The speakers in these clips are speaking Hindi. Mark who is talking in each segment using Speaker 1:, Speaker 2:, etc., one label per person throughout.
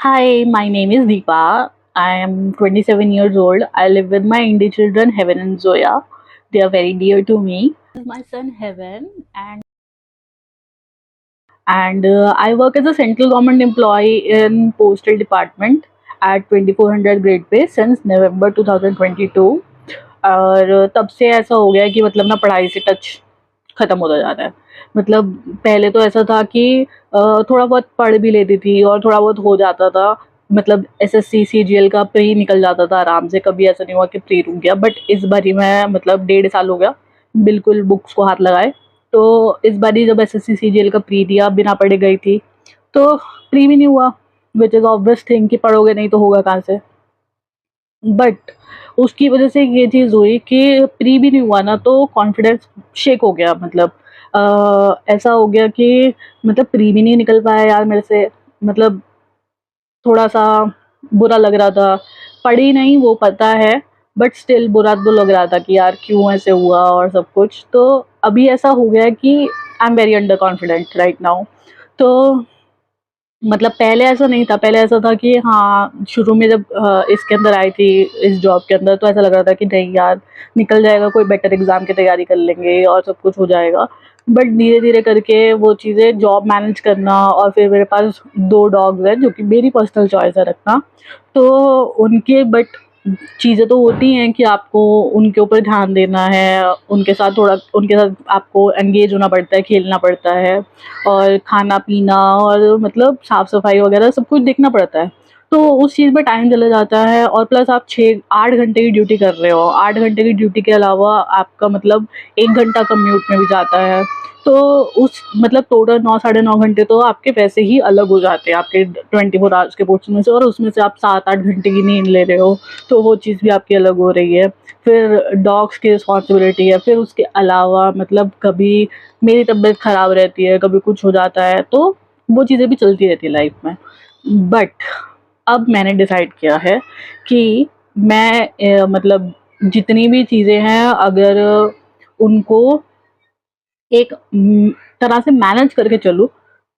Speaker 1: Hi, my name is Deepa. I am 27 years old. I live with my Indie children, Heaven and Zoya. They are very dear to me. This is my son, Heaven, and I work as a central government employee in postal department at 2400 grade पे since November 2022. और तब से ऐसा हो गया है कि मतलब ना पढ़ाई से टच खत्म होता जा रहा है। मतलब पहले तो ऐसा था कि थोड़ा बहुत पढ़ भी लेती थी और थोड़ा बहुत हो जाता था। मतलब एसएससी सीजीएल का प्री निकल जाता था आराम से, कभी ऐसा नहीं हुआ कि प्री रुक गया। बट इस बारी मैं मतलब 1.5 साल हो गया बिल्कुल बुक्स को हाथ लगाए। तो इस बारी जब एसएससी सीजीएल का प्री दिया बिना पढ़े गई थी, तो प्री भी नहीं हुआ, विच इज़ ऑब्वियस थिंग कि पढ़ोगे नहीं तो होगा कहाँ से। बट उसकी वजह से ये चीज़ हुई कि प्री भी नहीं हुआ ना, तो कॉन्फिडेंस शेक हो गया। मतलब ऐसा हो गया कि मतलब प्री भी नहीं निकल पाया यार मेरे से। मतलब थोड़ा-सा बुरा लग रहा था। पढ़ी नहीं वो पता है, बट स्टिल बुरा तो लग रहा था कि यार क्यों ऐसे हुआ और सब कुछ। तो अभी ऐसा हो गया है कि I am very under confident right now. तो मतलब पहले ऐसा नहीं था, पहले ऐसा था कि हाँ, शुरू में जब इसके अंदर आई थी, इस जॉब के अंदर, तो ऐसा लग रहा था कि नहीं यार निकल जाएगा, कोई बेटर एग्ज़ाम की तैयारी कर लेंगे और सब कुछ हो जाएगा। बट धीरे-धीरे करके वो चीज़ें जॉब मैनेज करना, और फिर मेरे पास 2 डॉग्स हैं जो कि मेरी पर्सनल चॉइस है रखना। तो उनके बट चीज़ें तो होती हैं कि आपको उनके ऊपर ध्यान देना है, उनके साथ आपको एंगेज होना पड़ता है, खेलना पड़ता है, और खाना-पीना और मतलब साफ-सफाई वगैरह सब कुछ देखना पड़ता है। तो उस चीज़ में टाइम चला जाता है, और प्लस आप 6-8 घंटे की ड्यूटी कर रहे हो। 8 घंटे की ड्यूटी के अलावा आपका मतलब 1 घंटा कम्यूट में भी जाता है। तो उस मतलब टोटल 9 साढ़े 9 घंटे तो आपके वैसे ही अलग हो जाते हैं आपके 24 आवर्स के पोर्शन में से, और उसमें से आप 7-8 घंटे की नींद ले रहे हो, तो वो चीज़ भी आपकी अलग हो रही है। फिर डॉग्स की रिस्पॉन्सिबिलिटी है, फिर उसके अलावा मतलब कभी मेरी तबीयत ख़राब रहती है, कभी कुछ हो जाता है, तो वो चीज़ें भी चलती रहती है लाइफ में। बट अब मैंने डिसाइड किया है कि मैं मतलब जितनी भी चीज़ें हैं, अगर उनको एक तरह से मैनेज करके चलूँ,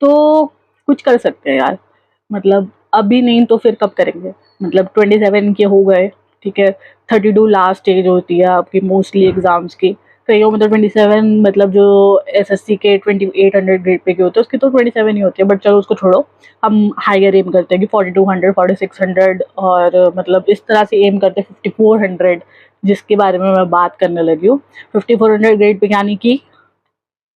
Speaker 1: तो कुछ कर सकते हैं यार। मतलब अभी नहीं तो फिर कब करेंगे? मतलब 27 के हो गए, ठीक है? 32 लास्ट एज होती है आपकी मोस्टली एग्ज़ाम्स की। कईयों में तो 27, मतलब जो एसएससी के 2800 ग्रेड पे के होते हैं उसकी तो 27 ही होती है, बट चलो उसको छोड़ो। हम हायर एम करते हैं कि 4200, 4600, और मतलब इस तरह से एम करते हैं 5400, जिसके बारे में मैं बात करने लगी हूँ। 5400 ग्रेड पे यानी कि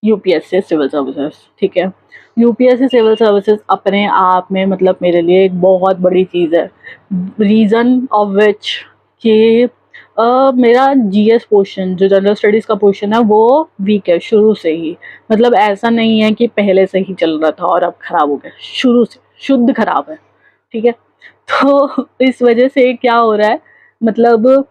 Speaker 1: यूपीएससी सिविल सर्विसेज, ठीक है? यूपीएससी सिविल सर्विसेज अपने आप में मतलब मेरे लिए एक बहुत बड़ी चीज़ है। रीज़न ऑफ विच कि मेरा जीएस पोर्शन, जो जनरल स्टडीज़ का पोर्शन है, वो वीक है शुरू से ही। मतलब ऐसा नहीं है कि पहले से ही चल रहा था और अब खराब हो गया, शुरू से शुद्ध खराब है, ठीक है? तो इस वजह से क्या हो रहा है, मतलब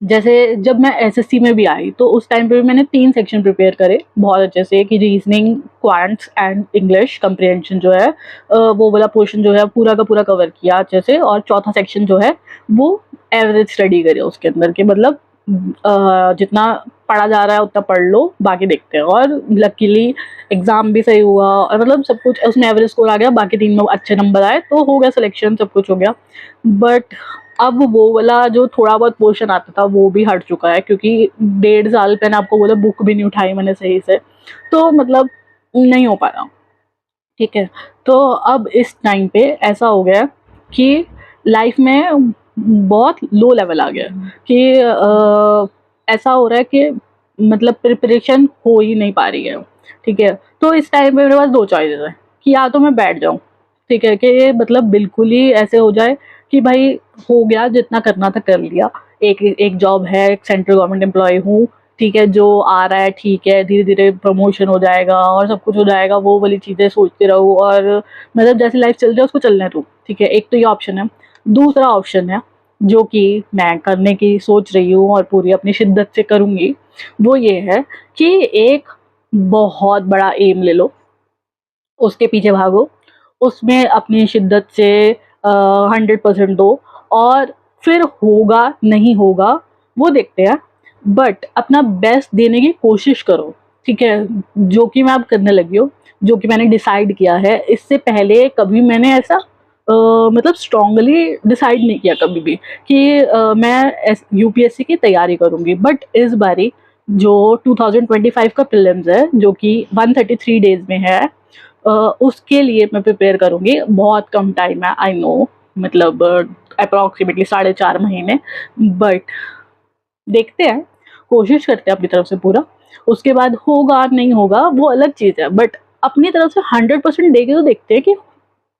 Speaker 1: जैसे जब मैं एसएससी में भी आई तो उस टाइम पे भी मैंने 3 सेक्शन प्रिपेयर करे बहुत अच्छे से, कि रीजनिंग, क्वांट्स एंड इंग्लिश कम्प्रिहेंशन जो है, वो वाला पोर्शन जो है पूरा का पूरा कवर किया अच्छे से, और चौथा सेक्शन जो है वो एवरेज स्टडी करे उसके अंदर, के मतलब जितना पढ़ा जा रहा है उतना पढ़ लो, बाकी देखते हैं। और लकीली एग्ज़ाम भी सही हुआ, और मतलब सब कुछ उसमें एवरेज स्कोर आ गया, बाकी 3 में अच्छे नंबर आए, तो हो गया सिलेक्शन, सब कुछ हो गया। बट अब वो वाला जो थोड़ा बहुत पोर्शन आता था वो भी हट चुका है, क्योंकि 1.5 साल मैंने आपको बोला बुक भी नहीं उठाई मैंने सही से, तो मतलब नहीं हो पाया, ठीक है? तो अब इस टाइम पे ऐसा हो गया कि लाइफ में बहुत लो लेवल आ गया है कि ऐसा हो रहा है कि मतलब प्रिपरेशन हो ही नहीं पा रही है, ठीक है? तो इस टाइम पे मेरे पास 2 चॉइसेस हैं कि या तो मैं बैठ जाऊँ, ठीक है? कि मतलब बिल्कुल ही ऐसे हो जाए कि भाई हो गया, जितना करना था कर लिया। एक एक जॉब है, एक सेंट्रल गवर्नमेंट एम्प्लॉयी हूँ, ठीक है? जो आ रहा है ठीक है, धीरे-धीरे प्रमोशन हो जाएगा और सब कुछ हो जाएगा, वो वाली चीज़ें सोचते रहो, और मतलब जैसी लाइफ चल रही है उसको चलने दो, ठीक है? एक तो ये ऑप्शन है। दूसरा ऑप्शन है, जो कि मैं करने की सोच रही हूँ और पूरी अपनी शिद्दत से करूँगी, वो ये है कि एक बहुत बड़ा एम ले लो, उसके पीछे भागो, उसमें अपनी शिद्दत से 100% दो, और फिर होगा, नहीं होगा, वो देखते हैं। बट अपना बेस्ट देने की कोशिश करो, ठीक है? जो कि मैं अब करने लगी हूँ, जो कि मैंने डिसाइड किया है। इससे पहले कभी मैंने ऐसा मतलब स्ट्रांगली डिसाइड नहीं किया कभी भी कि मैं यूपीएससी की तैयारी करूँगी। बट इस बारी जो 2025 का प्रीलिम्स है, जो कि 133 डेज में है, उसके लिए मैं प्रिपेयर करूँगी। बहुत कम टाइम है, आई नो, मतलब अप्रॉक्सीमेटली 4.5 महीने। बट देखते हैं, कोशिश करते हैं अपनी तरफ से पूरा। उसके बाद होगा नहीं होगा वो अलग चीज़ है, बट अपनी तरफ से 100% देके तो देखते हैं कि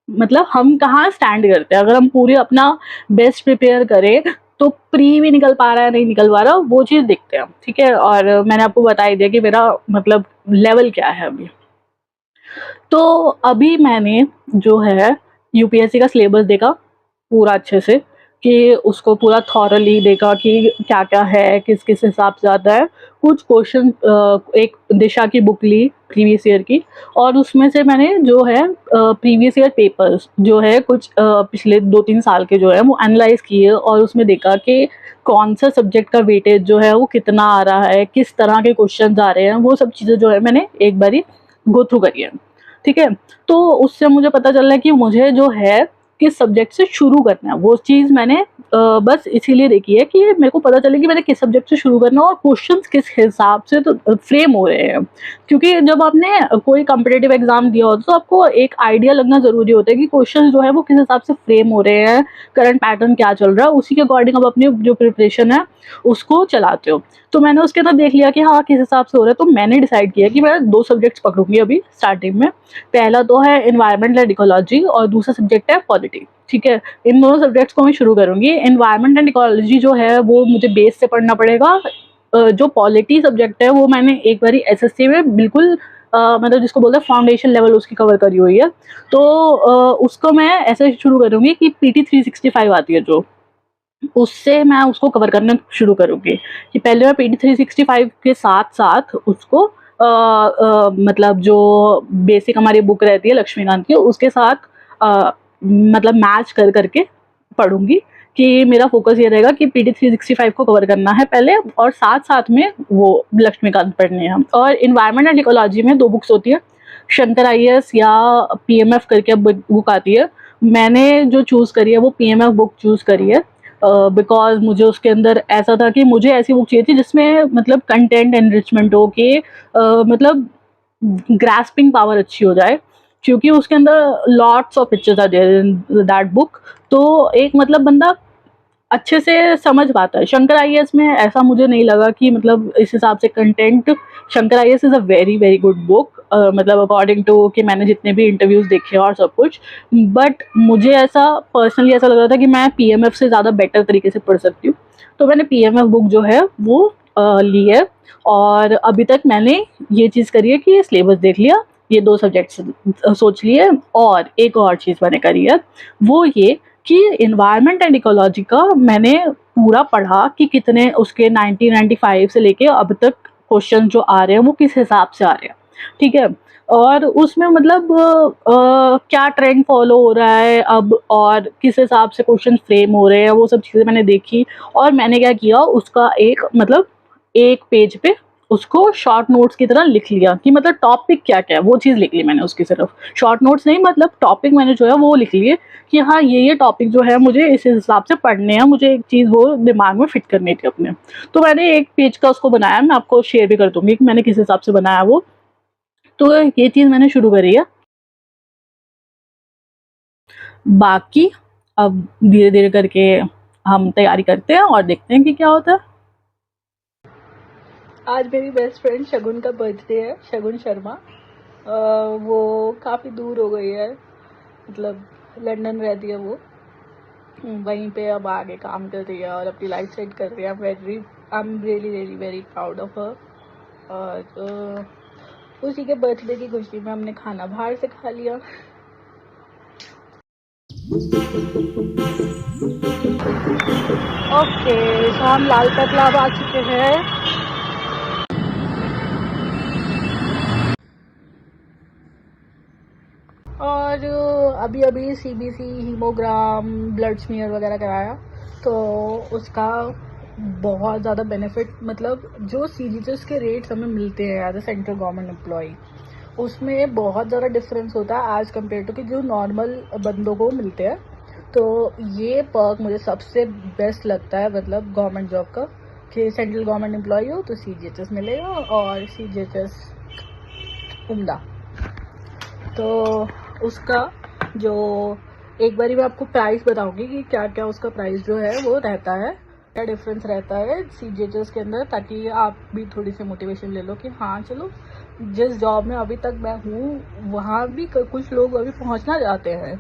Speaker 1: मतलब हम कहाँ स्टैंड करते हैं। अगर हम पूरे अपना बेस्ट प्रिपेयर करें तो प्री भी निकल पा रहा है नहीं निकल पा रहा, वो चीज़ देखते हैं, ठीक है। और मैंने आपको बता ही दिया कि मेरा मतलब लेवल क्या है अभी। तो अभी मैंने जो है यूपीएससी का सिलेबस देखा पूरा अच्छे से, कि उसको पूरा थॉरली देखा कि क्या-क्या है, किस-किस हिसाब से आता है। कुछ क्वेश्चन एक दिशा की बुक ली प्रीवियस ईयर की, और उसमें से मैंने जो है प्रीवियस ईयर पेपर्स जो है कुछ पिछले 2-3 साल के जो है वो एनालाइज़ किए, और उसमें देखा कि कौन-सा सब्जेक्ट का वेटेज जो है वो कितना आ रहा है, किस तरह के क्वेश्चन्स आ रहे हैं, वो सब चीज़ें जो है मैंने एक बारी गो थ्रू करी है। ठीक है? तो उससे मुझे पता चल रहा है कि मुझे जो है किस सब्जेक्ट से शुरू करना है। वो चीज़ मैंने बस इसीलिए देखी है कि मेरे को पता चले कि मैंने किस सब्जेक्ट से शुरू करना है और क्वेश्चंस किस हिसाब से तो फ्रेम हो रहे हैं। क्योंकि जब आपने कोई कॉम्पिटिटिव एग्ज़ाम दिया होता है तो आपको एक आइडिया लगना ज़रूरी होता है कि क्वेश्चंस जो है वो किस हिसाब से फ्रेम हो रहे हैं, करंट पैटर्न क्या चल रहा है, उसी के अकॉर्डिंग आप अपनी जो प्रिपरेशन है उसको चलाते हो। तो मैंने उसके अंदर देख लिया कि हाँ, किस हिसाब से हो रहा है, तो मैंने डिसाइड किया कि मैं 2 सब्जेक्ट्स पकड़ूँगी अभी स्टार्टिंग में। पहला तो है एनवायरनमेंट एंड इकोलॉजी और दूसरा सब्जेक्ट है पॉलिटी, ठीक है? इन दोनों सब्जेक्ट्स को मैं शुरू करूँगी। एनवायरनमेंट एंड इकोलॉजी जो है वो मुझे बेस से पढ़ना पड़ेगा। जो पॉलिटी सब्जेक्ट है वो मैंने एक बारी एसएससी में बिल्कुल मतलब जिसको बोलते हैं फाउंडेशन लेवल उसकी कवर करी हुई है। तो उसको मैं ऐसे शुरू करूँगी कि पीटी 365 आती है जो, उससे मैं उसको कवर करना शुरू करूँगी कि पहले मैं पीटी 365 के साथ-साथ उसको मतलब जो बेसिक हमारी बुक रहती है लक्ष्मीकांत की, उसके साथ मतलब मैच कर के पढ़ूँगी कि मेरा फ़ोकस ये रहेगा कि पीटी 365 को कवर करना है पहले, और साथ-साथ में वो लक्ष्मीकांत पढ़नी है। और एनवायरनमेंट एंड इकोलॉजी में 2 बुक्स होती है, शंकर आईएएस या पीएमएफ करके बुक आती है। मैंने जो चूज़ करी है वो पीएमएफ बुक चूज़ करी है, बिकॉज़ मुझे उसके अंदर ऐसा था कि मुझे ऐसी बुक चाहिए थी जिसमें मतलब कंटेंट एनरिचमेंट हो के मतलब ग्रास्पिंग पावर अच्छी हो जाए, क्योंकि उसके अंदर lots of pictures are there in that book. तो एक मतलब बंदा अच्छे से समझ पाता है। शंकर आईएएस में ऐसा मुझे नहीं लगा कि मतलब इस हिसाब से content, Shankar IAS is a very very good book, मतलब अकॉर्डिंग टू कि मैंने जितने भी इंटरव्यूज़ देखे और सब कुछ। बट मुझे ऐसा पर्सनली ऐसा लग रहा था कि मैं पीएमएफ से ज़्यादा बेटर तरीके से पढ़ सकती हूँ। तो मैंने पीएमएफ बुक जो है वो ली है, और अभी तक मैंने ये चीज़ करी है कि सिलेबस देख लिया, ये 2 सब्जेक्ट्स सोच लिए, और एक और चीज़ मैंने करी है, वो ये कि एनवायरनमेंट एंड इकोलॉजी का मैंने पूरा पढ़ा कि कितने उसके 1995 से लेके अब तक क्वेश्चन जो आ रहे हैं वो किस हिसाब से आ रहे हैं, ठीक है? और उसमें मतलब क्या ट्रेंड फॉलो हो रहा है अब, और किस हिसाब से क्वेश्चन फ्रेम हो रहे हैं, वो सब चीज़ें मैंने देखी। और मैंने क्या किया, उसका एक मतलब एक पेज पे उसको शॉर्ट नोट्स की तरह लिख लिया कि मतलब टॉपिक क्या-क्या है, वो चीज़ लिख ली मैंने उसकी सिर्फ। शॉर्ट नोट्स नहीं, मतलब टॉपिक मैंने जो है वो लिख लिए कि हाँ, ये टॉपिक जो है मुझे इस हिसाब से पढ़ने हैं, मुझे एक चीज़ वो दिमाग में फिट करनी थी अपने। तो मैंने एक पेज का उसको बनाया, मैं आपको शेयर भी कर दूँगी कि मैंने किस हिसाब से बनाया वो। तो ये चीज़ मैंने शुरू करी है। बाकी अब धीरे-धीरे करके हम तैयारी करते हैं और देखते हैं कि क्या होता है। आज मेरी बेस्ट फ्रेंड शगुन का बर्थडे है, शगुन शर्मा। वो काफ़ी दूर हो गई है, मतलब लंदन रहती है वो। वहीं पे अब आगे काम कर रही है और अपनी लाइफ सेट कर रही है। I am really really very proud of her. और उसी के बर्थडे की खुशी में हमने खाना बाहर से खा लिया। ओके, तो हम लाल तालाब आ चुके हैं। और अभी अभी सीबीसी हीमोग्राम ब्लड स्मीयर वगैरह कराया, तो उसका बहुत ज़्यादा बेनिफिट, मतलब जो सीजीएचएस के रेट्स हमें मिलते हैं as a central government employee, उसमें बहुत ज़्यादा डिफरेंस होता है एज़ कम्पेयर टू कि जो नॉर्मल बंदों को मिलते हैं। तो ये पर्क मुझे सबसे बेस्ट लगता है, मतलब गवर्नमेंट जॉब का, कि सेंट्रल गवर्नमेंट एम्प्लॉय हो तो CGHS मिलेगा, और CGHS उम्दा। तो उसका जो एक बारी मैं आपको प्राइस बताऊंगी कि क्या क्या उसका प्राइस जो है वो रहता है, क्या डिफरेंस रहता है CGHS के अंदर, ताकि आप भी थोड़ी सी मोटिवेशन ले लो कि हाँ चलो, जिस जॉब में अभी तक मैं हूँ वहाँ भी कुछ लोग अभी पहुँचना चाहते हैं,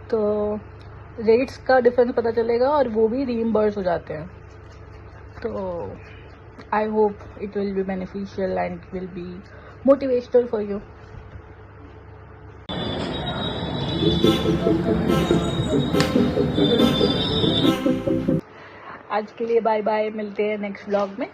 Speaker 1: तो रेट्स का डिफरेंस पता चलेगा और वो भी रीइंबर्स हो जाते हैं। तो I hope it will be beneficial and will be motivational for you. आज के लिए बाय बाय, मिलते हैं नेक्स्ट व्लॉग में।